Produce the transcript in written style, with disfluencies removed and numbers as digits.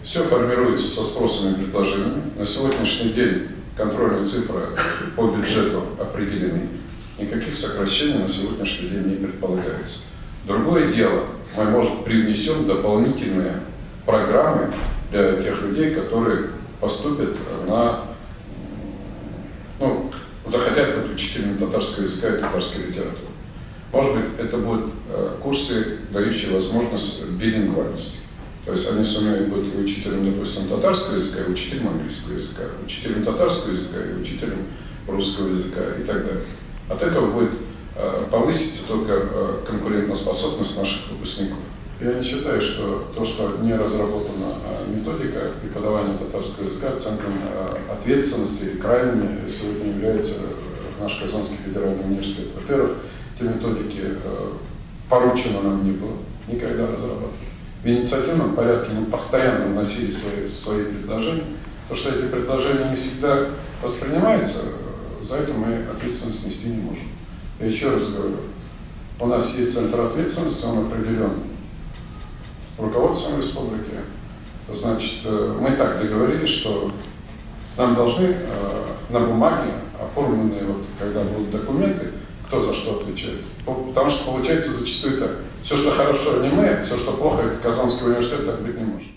Все формируется со спросом и предложениями. На сегодняшний день контрольные цифры по бюджету определены. Никаких сокращений на сегодняшний день не предполагается. Другое дело, мы, может, привнесем дополнительные программы для тех людей, которые поступят на, захотят быть учителями татарского языка и татарской литературы. Может быть, это будут курсы, дающие возможность билингвальности. То есть они сумеют быть и учителем, допустим, татарского языка, и учителем английского языка, учителем татарского языка, и учителем русского языка и так далее. От этого будет повыситься только конкурентоспособность наших выпускников. Я не считаю, что то, что не разработана методика преподавания татарского языка, центром ответственности крайне сегодня является наш Казанский федеральный университет. Во-первых, эти методики поручено нам не было никогда разрабатывать. В инициативном порядке мы постоянно вносили свои предложения. То, что эти предложения не всегда воспринимаются, за это мы ответственность нести не можем. Я еще раз говорю, у нас есть центр ответственности, он определен руководством республики. Значит, мы так договорились, что нам должны на бумаге, оформленные, когда будут документы, кто за что отвечает. Потому что получается зачастую так. Все, что хорошо, не мы, все, что плохо, это Казанский университет, так быть не может.